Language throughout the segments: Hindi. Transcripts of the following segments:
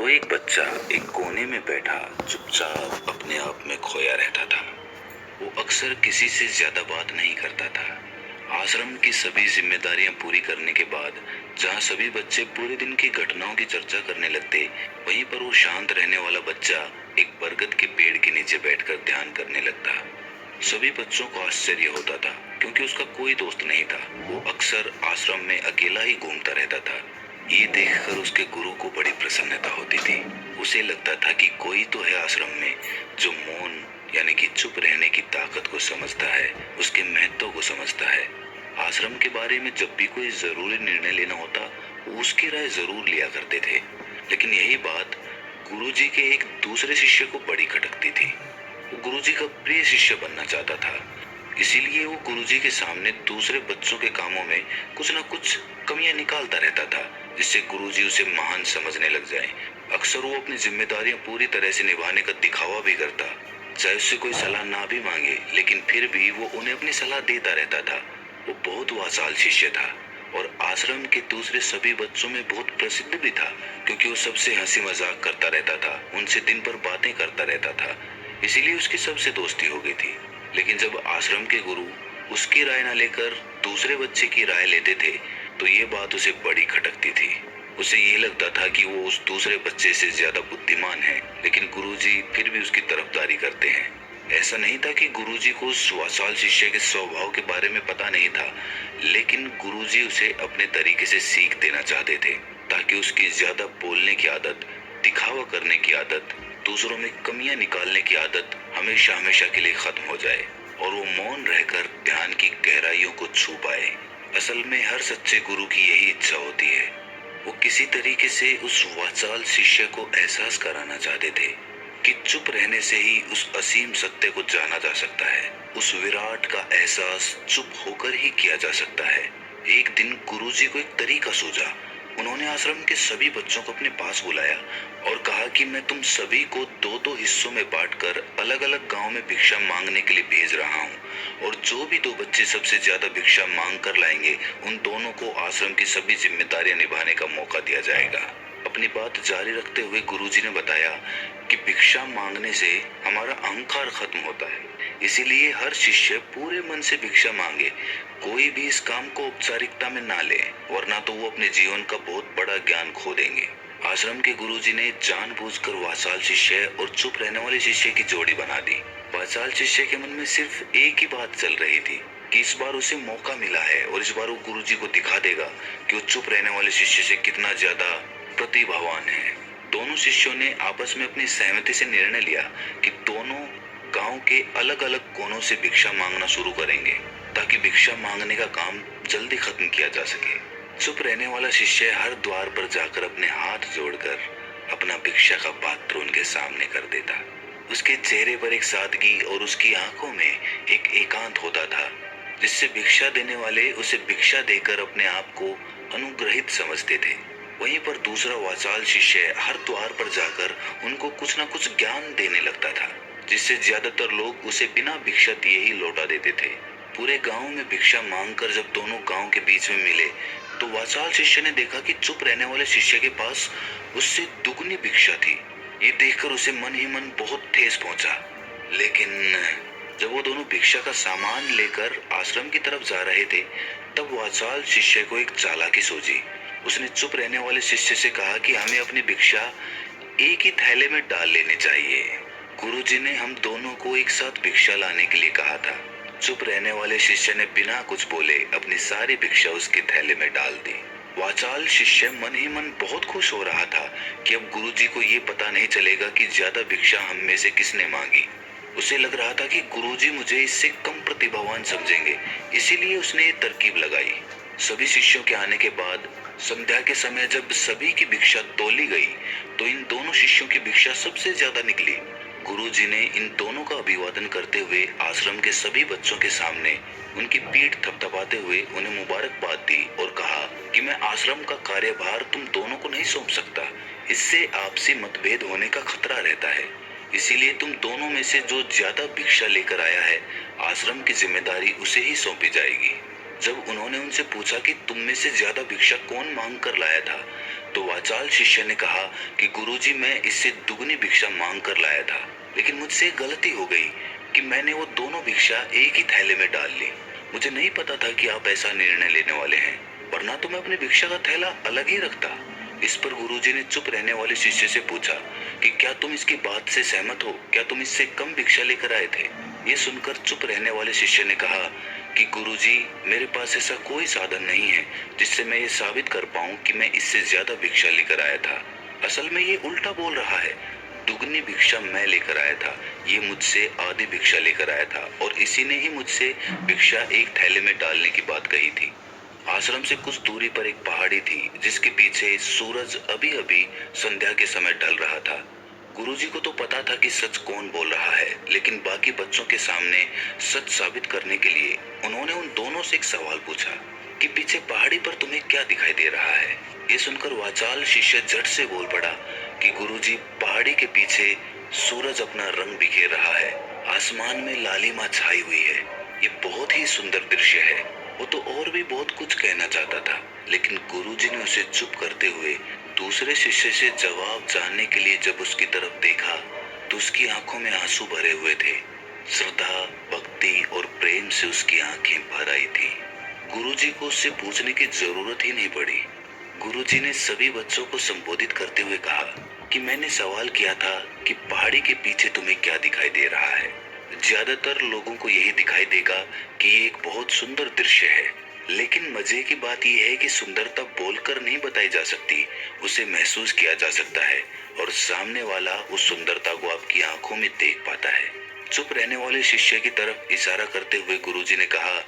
वो एक बच्चा एक कोने में बैठा चुपचाप अपने आप में खोया रहता था। वो अक्सर किसी से ज्यादा बात नहीं करता था। आश्रम की सभी जिम्मेदारियां पूरी करने के बाद जहां सभी बच्चे पूरे दिन की घटनाओं की चर्चा करने लगते, वहीं पर वो शांत रहने वाला बच्चा एक बरगद के पेड़ के नीचे बैठकर ध्यान करने लगता। सभी बच्चों को आश्चर्य होता था क्योंकि उसका कोई दोस्त नहीं था। वो अक्सर आश्रम में अकेला ही घूमता रहता था। ये देखकर उसके गुरु को बड़ी प्रसन्नता होती थी। उसे लगता था कि कोई तो है आश्रम में जो मौन यानी कि चुप रहने की ताकत को समझता है, उसके महत्व को समझता है। आश्रम के बारे में जब भी कोई जरूरी निर्णय लेना होता, वो उसकी राय जरूर लिया करते थे। लेकिन यही बात गुरुजी के एक दूसरे शिष्य को बड़ी खटकती थी। वो गुरुजी का प्रिय शिष्य बनना चाहता था, इसीलिए वो गुरुजी के सामने दूसरे बच्चों के कामों में कुछ न कुछ कमियां निकालता रहता था, जिससे गुरुजी उसे महान समझने लग जाए। अक्सर वो अपनी जिम्मेदारियां पूरी तरह से निभाने का दिखावा भी करता, चाहे उससे कोई सलाह ना भी मांगे, लेकिन फिर भी वो उन्हें अपनी सलाह देता रहता था। वो बहुत वाचाल शिष्य था और आश्रम के दूसरे सभी बच्चों में बहुत प्रसिद्ध भी था, क्योंकि वो सबसे हंसी मजाक करता रहता था, उनसे दिन भर बातें करता रहता था। इसीलिए उसकी सबसे दोस्ती हो गई थी। लेकिन जब आश्रम के गुरु उसकी राय न लेकर दूसरे बच्चे की राय लेते थे, तो ये बात उसे बड़ी खटकती थी। उसे ये लगता था कि वो उस दूसरे बच्चे से ज्यादा बुद्धिमान है, लेकिन गुरुजी फिर भी उसकी तरफदारी करते हैं। ऐसा नहीं था कि गुरुजी को उस वाचाल शिष्य के स्वभाव के बारे में पता नहीं था, लेकिन गुरुजी उसे अपने तरीके से सीख देना चाहते थे, ताकि उसकी ज्यादा बोलने की आदत, दिखावा करने की आदत, दूसरों में कमियां निकालने की आदत हमेशा हमेशा के लिए खत्म हो जाए और वो मौन रहकर ध्यान की गहराइयों को छू पाए। असल में हर सच्चे गुरु की यही इच्छा होती है। वो किसी तरीके से उस वाचाल शिष्य को एहसास कराना चाहते थे कि चुप रहने से ही उस असीम सत्य को जाना जा सकता है। उस विराट का एहसास चुप होकर ही किया जा सकता है। एक दिन गुरुजी को एक तरीका सूझा। उन्होंने आश्रम के सभी बच्चों को अपने पास बुलाया और कहा कि मैं तुम सभी को दो दो हिस्सों में बांटकर अलग अलग गांव में भिक्षा मांगने के लिए भेज रहा हूँ, और जो भी दो बच्चे सबसे ज्यादा भिक्षा मांग कर लाएंगे, उन दोनों को आश्रम की सभी जिम्मेदारियां निभाने का मौका दिया जाएगा। अपनी बात जारी रखते हुए गुरुजी ने बताया कि भिक्षा मांगने से हमारा अहंकार खत्म होता है, इसीलिए हर शिष्य पूरे मन से भिक्षा मांगे। कोई भी इस काम को औपचारिकता में ना ले, वरना तो वो अपने जीवन का बहुत बड़ा ज्ञान खो देंगे। आश्रम के गुरुजी ने जानबूझकर वाचाल शिष्य और चुप रहने वाले शिष्य की जोड़ी बना दी। वाचाल शिष्य के मन में सिर्फ एक ही बात चल रही थी कि इस बार उसे मौका मिला है और इस बार वो गुरुजी को दिखा देगा कि वो चुप रहने वाले शिष्य से कितना ज्यादा प्रतिभावान है। दोनों शिष्यों ने आपस में अपनी सहमति से निर्णय लिया कि दोनों गांव के अलग अलग कोनों से भिक्षा मांगना शुरू करेंगे, ताकि भिक्षा मांगने का काम जल्दी खत्म किया जा सके। चुप रहने वाला शिष्य हर द्वार पर जाकर अपने हाथ जोड़कर अपना भिक्षा का पात्र उनके सामने कर देता। उसके चेहरे पर एक सादगी और उसकी आंखों में एक एकांत होता था, जिससे भिक्षा देने वाले उसे भिक्षा देकर अपने आप को अनुग्रहित समझते थे। वहीं पर दूसरा वाचाल शिष्य हर द्वार पर जाकर उनको कुछ न कुछ ज्ञान देने लगता था, जिससे ज्यादातर लोग उसे बिना भिक्षा दिए ही लौटा देते थे। पूरे गांव में भिक्षा मांगकर जब दोनों गांव के बीच में मिले, तो वाचाल शिष्य ने देखा कि चुप रहने वाले शिष्य के पास उससे दुगनी भिक्षा थी। ये देखकर उसे मन ही मन बहुत ठेस पहुंचा। लेकिन जब वो दोनों भिक्षा का सामान लेकर आश्रम की तरफ जा रहे थे, तब वाचाल शिष्य को एक चालाकी सूझी। उसने चुप रहने वाले शिष्य से कहा कि हमें अपनी भिक्षा एक ही थैले में डाल लेनी चाहिए। गुरुजी ने हम दोनों को एक साथ भिक्षा लाने के लिए कहा था। चुप रहने वाले शिष्य ने बिना कुछ बोले अपनी सारी भिक्षा उसके थैले में डाल दी। वाचाल शिष्य मन ही मन बहुत खुश हो रहा था कि अब गुरुजी को ये पता नहीं चलेगा कि ज्यादा भिक्षा हम में से किसने मांगी। उसे लग रहा था कि गुरुजी मुझे इससे कम प्रतिभावान समझेंगे, इसीलिए उसने ये तरकीब लगाई। सभी शिष्यों के आने के बाद संध्या के समय जब सभी की भिक्षा तोली गई, तो इन दोनों शिष्यों की भिक्षा सबसे ज्यादा निकली। गुरुजी ने इन दोनों का अभिवादन करते हुए आश्रम के सभी बच्चों के सामने उनकी पीठ थपथपाते हुए उन्हें मुबारकबाद दी और कहा कि मैं आश्रम का कार्यभार तुम दोनों को नहीं सौंप सकता। इससे आपसी मतभेद होने का खतरा रहता है। इसीलिए तुम दोनों में से जो ज्यादा भिक्षा लेकर आया है, आश्रम की जिम्मेदारी उसे ही सौंपी जाएगी। जब उन्होंने उनसे पूछा कि तुम में से ज्यादा भिक्षा कौन मांग कर लाया था, तो वाचाल शिष्य ने कहा कि गुरुजी, मैं इससे दुगनी भिक्षा मांग कर लाया था, लेकिन मुझसे गलती हो गई कि मैंने वो दोनों भिक्षा एक ही थैले में डाल ली। मुझे नहीं पता था कि आप ऐसा निर्णय लेने वाले हैं, वरना तो मैं अपनी भिक्षा का थैला अलग ही रखता। इस पर गुरुजी ने चुप रहने वाले शिष्य से पूछा कि क्या तुम इसकी बात से सहमत हो? क्या तुम इससे कम भिक्षा लेकर आए थे? ये सुनकर चुप रहने वाले शिष्य ने कहा कि गुरुजी, मेरे पास ऐसा कोई साधन नहीं है जिससे मैं ये साबित कर पाऊं कि मैं इससे ज्यादा भिक्षा लेकर आया था। असल में ये उल्टा बोल रहा है। दुगनी भिक्षा मैं लेकर आया था, ये मुझसे आधी भिक्षा लेकर आया था, और इसी ने ही मुझसे भिक्षा एक थैले में डालने की बात कही थी। आश्रम से कुछ दूरी पर एक पहाड़ी थी जिसके पीछे सूरज अभी अभी संध्या के समय ढल रहा था। गुरुजी को तो पता था कि सच कौन बोल रहा है, लेकिन बाकी बच्चों के सामने सच साबित करने के लिए उन्होंने उन दोनों से एक सवाल पूछा कि पीछे पहाड़ी पर तुम्हें क्या दिखाई दे रहा है। ये सुनकर वाचाल शिष्य झट से बोल पड़ा कि गुरुजी, पहाड़ी के पीछे सूरज अपना रंग बिखेर रहा है, आसमान में लालिमा छाई हुई है, ये बहुत ही सुंदर दृश्य है। वो तो और भी बहुत कुछ कहना चाहता था, लेकिन गुरुजी ने उसे चुप करते हुए दूसरे शिष्य से जवाब जानने के लिए जब उसकी तरफ देखा तो उसकी आंखों में आंसू भरे हुए थे। श्रद्धा, भक्ति और प्रेम से उसकी आंखें भर आई थी। गुरुजी को उससे पूछने की जरूरत ही नहीं पड़ी। गुरुजी ने सभी बच्चों को संबोधित करते हुए कहा कि मैंने सवाल किया था कि पहाड़ी के पीछे तुम्हें क्या दिखाई दे रहा है। ज्यादातर लोगों को यही दिखाई देगा कि ये एक बहुत सुंदर दृश्य है, लेकिन मजे की बात यह है कि सुंदरता बोलकर नहीं बताई जा सकती, उसे महसूस किया जा सकता है, और सामने वाला उस सुंदरता को आपकी आंखों में देख पाता है। चुप रहने वाले शिष्य की तरफ इशारा करते हुए गुरुजी ने कहा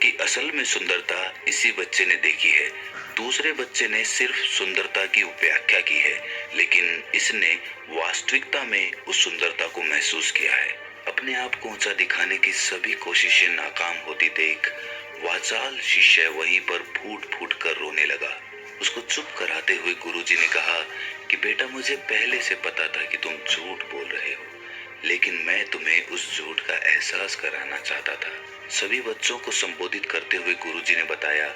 कि असल में सुंदरता इसी बच्चे ने देखी है। दूसरे बच्चे ने सिर्फ सुंदरता की व्याख्या की है, लेकिन इसने वास्तविकता में उस सुंदरता को महसूस किया है। अपने आप को ऊंचा दिखाने की सभी कोशिशें नाकाम होती देख वाचाल शिष्य वहीं पर फूट फूट कर रोने लगा। उसको चुप कराते हुए गुरुजी ने कहा कि बेटा, मुझे पहले से पता था कि तुम झूठ बोल रहे हो, लेकिन मैं तुम्हें उस झूठ का एहसास कराना चाहता था। सभी बच्चों को संबोधित करते हुए गुरुजी ने बताया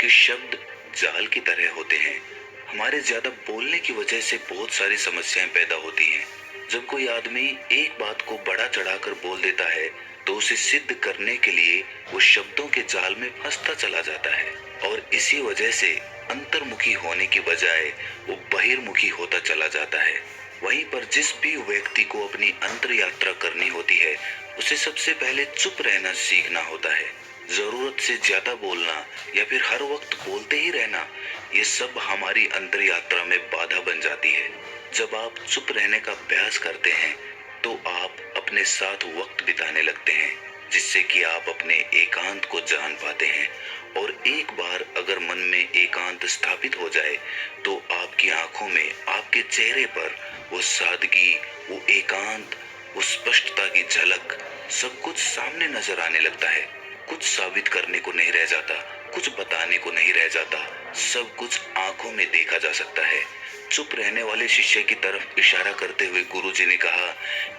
कि शब्द जाल की तरह होते हैं। हमारे ज्यादा बोलने की वजह से बहुत सारी समस्याएं पैदा होती हैं। जब कोई आदमी एक बात को बड़ा चढ़ाकर बोल देता है तो उसे सिद्ध करने के लिए वो शब्दों के जाल में फंसता चला जाता है, और इसी वजह से अंतर्मुखी होने की बजाय वो बहिर्मुखी होता चला जाता है। वहीं पर जिस भी व्यक्ति को अपनी अंतर यात्रा करनी होती है, उसे सबसे पहले चुप रहना सीखना होता है। जरूरत से ज्यादा बोलना या फिर हर वक्त बोलते ही रहना, ये सब हमारी अंतर यात्रा में बाधा बन जाती है। जब आप चुप रहने का अभ्यास करते हैं तो आप अपने साथ वक्त बिताने लगते हैं, जिससे कि आप अपने एकांत को जान पाते हैं। और एक बार अगर मन में एकांत स्थापित हो जाए तो आपकी आंखों में, आपके चेहरे पर वो सादगी, वो एकांत, वो स्पष्टता की झलक, सब कुछ सामने नजर आने लगता है। कुछ साबित करने को नहीं रह जाता, कुछ बताने को नहीं रह जाता, सब कुछ आंखों में देखा जा सकता है। चुप रहने वाले शिष्य की तरफ इशारा करते हुए गुरुजी ने कहा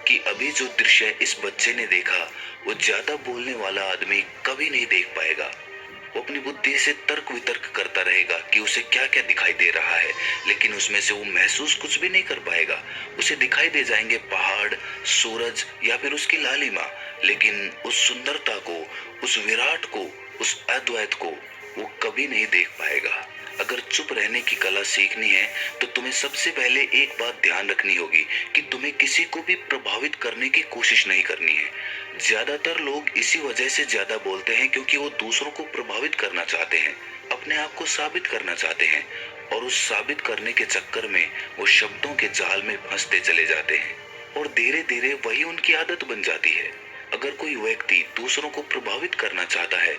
कि अभी जो दृश्य इस बच्चे ने देखा वो ज्यादा बोलने वाला आदमी कभी नहीं देख पाएगा। वो अपनी बुद्धि से तर्क वितर्क करता रहेगा कि उसे क्या क्या दिखाई दे रहा है, लेकिन उसमें से वो महसूस कुछ भी नहीं कर पाएगा। उसे दिखाई दे जाएंगे पहाड़, सूरज या फिर उसकी लालिमा, लेकिन उस सुंदरता को, उस विराट को, उस अद्वैत को वो कभी नहीं देख पाएगा। अगर चुप रहने की कला सीखनी है तो तुम्हें सबसे पहले एक बात ध्यान रखनी होगी कि तुम्हें किसी को भी प्रभावित करने की कोशिश नहीं करनी है। ज्यादातर लोग इसी वजह से ज्यादा बोलते हैं क्योंकि वो दूसरों को प्रभावित करना चाहते हैं, अपने आप को साबित करना चाहते हैं, और उस साबित करने के चक्कर में वो शब्दों के जाल में फंसते चले जाते हैं, और धीरे धीरे वही उनकी आदत बन जाती है। अगर कोई व्यक्ति दूसरों को प्रभावित करना चाहता है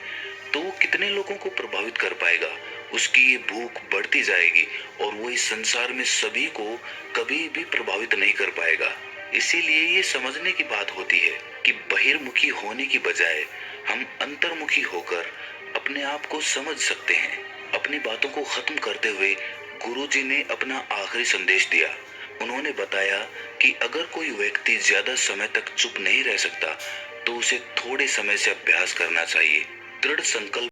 तो वो कितने लोगों को प्रभावित कर पाएगा? उसकी ये भूख बढ़ती जाएगी और वो इस संसार में सभी को कभी भी प्रभावित नहीं कर पाएगा। इसीलिए ये समझने की बात होती है कि बहिर्मुखी होने की बजाय हम अंतर्मुखी होकर अपने आप को समझ सकते हैं। अपनी बातों को खत्म करते हुए गुरुजी ने अपना आखिरी संदेश दिया। उन्होंने बताया कि अगर कोई व्यक्ति ज्यादा समय तक चुप नहीं रह सकता तो उसे थोड़े समय से अभ्यास करना चाहिए। दृढ़ संकल्प